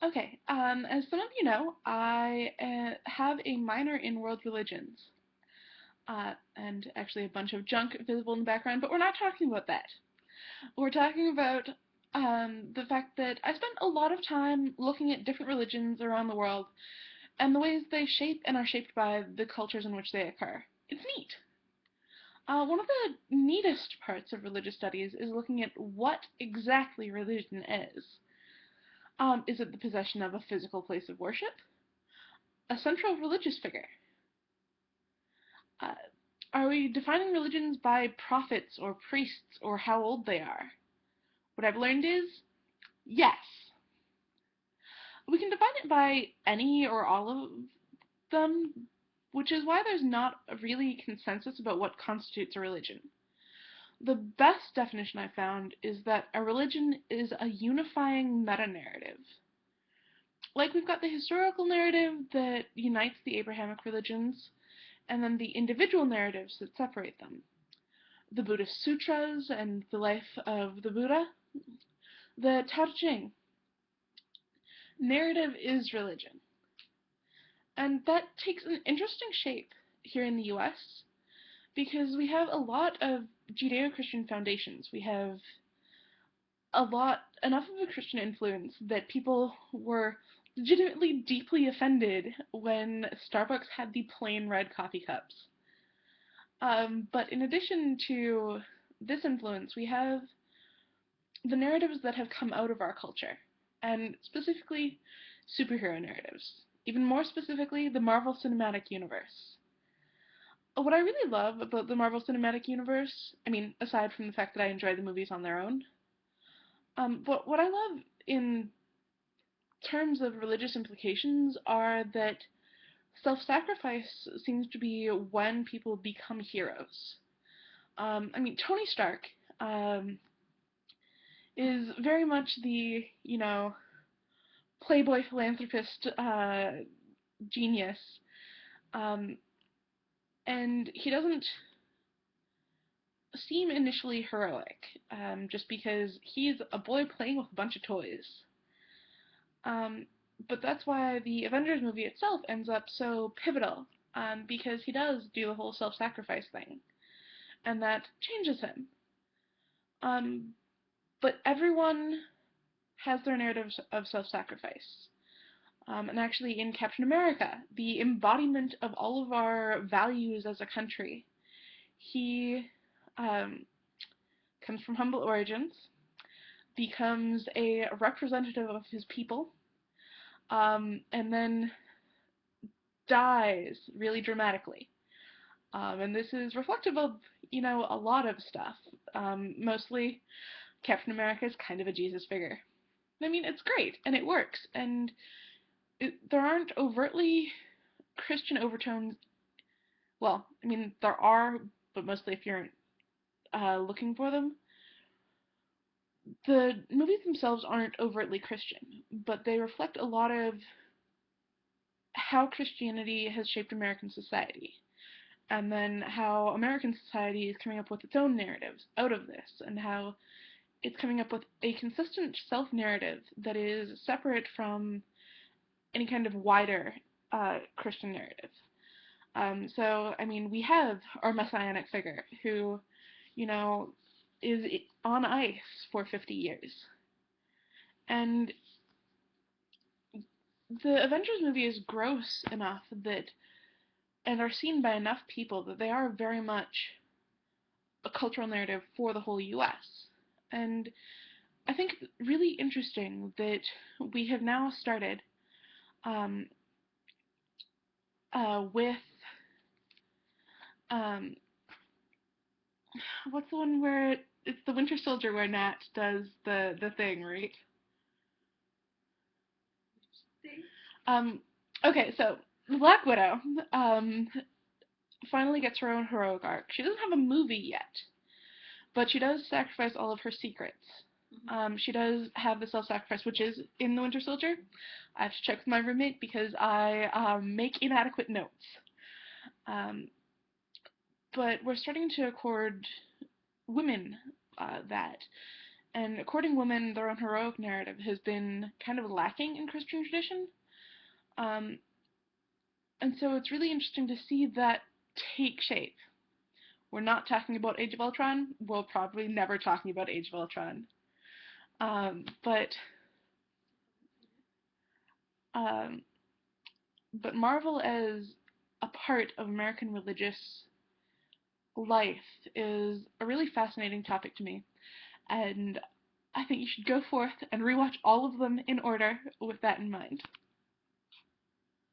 Okay, as some of you know, I have a minor in world religions, and actually a bunch of junk visible in the background, but we're not talking about that. We're talking about the fact that I spent a lot of time looking at different religions around the world and the ways they shape and are shaped by the cultures in which they occur. It's neat. One of the neatest parts of religious studies is looking at what exactly religion is. Is it the possession of a physical place of worship? A central religious figure? Uh, are we defining religions by prophets or priests or how old they are? What I've learned is yes. We can define it by any or all of them, which is why there's not really consensus about what constitutes a religion. The best definition I found is that a religion is a unifying meta-narrative. Like we've got the historical narrative that unites the Abrahamic religions, and then the individual narratives that separate them. The Buddhist sutras and the life of the Buddha, the Tao Te Ching. Narrative is religion. And that takes an interesting shape here in the US because we have a lot of Judeo-Christian foundations. We have enough of a Christian influence that people were legitimately deeply offended when Starbucks had the plain red coffee cups. But in addition to this influence, we have the narratives that have come out of our culture, and specifically superhero narratives. Even more specifically, the Marvel Cinematic Universe. What I really love about the Marvel Cinematic Universe, I mean, aside from the fact that I enjoy the movies on their own, but what I love in terms of religious implications are that self-sacrifice seems to be when people become heroes. I mean, Tony Stark is very much the, playboy philanthropist genius, um, and he doesn't seem initially heroic, just because he's a boy playing with a bunch of toys. Um, but that's why the Avengers movie itself ends up so pivotal, because he does do the whole self-sacrifice thing, and that changes him. Um, but everyone has their narratives of self-sacrifice. And actually, in Captain America, the embodiment of all of our values as a country, he um, comes from humble origins, becomes a representative of his people, and then dies really dramatically. And this is reflective of, a lot of stuff. Mostly, Captain America is kind of a Jesus figure. I mean, it's great, and it works, and there aren't overtly Christian overtones. Well, I mean, there are, but mostly if you're looking for them. The movies themselves aren't overtly Christian, but they reflect a lot of how Christianity has shaped American society, and then how American society is coming up with its own narratives out of this, and how it's coming up with a consistent self-narrative that is separate from any kind of wider Christian narrative. So, I mean, we have our messianic figure who, you know, is on ice for 50 years. And the Avengers movie is gross enough that, and are seen by enough people that they are very much a cultural narrative for the whole US. And I think it's really interesting that we have now started um, with um, what's the one where it's the Winter Soldier where Nat does the thing, right? Um, okay, so Black Widow um, finally gets her own heroic arc. She doesn't have a movie yet, but she does sacrifice all of her secrets. She does have the self-sacrifice, which is in the Winter Soldier. I have to check with my roommate because I make inadequate notes. Um, but we're starting to accord women that. and according women, their own heroic narrative has been kind of lacking in Christian tradition. Um, and so it's really interesting to see that take shape. We're not talking about Age of Ultron. We'll probably never talking about Age of Ultron. But um, but Marvel as a part of American religious life is a really fascinating topic to me, and I think you should go forth and rewatch all of them in order with that in mind.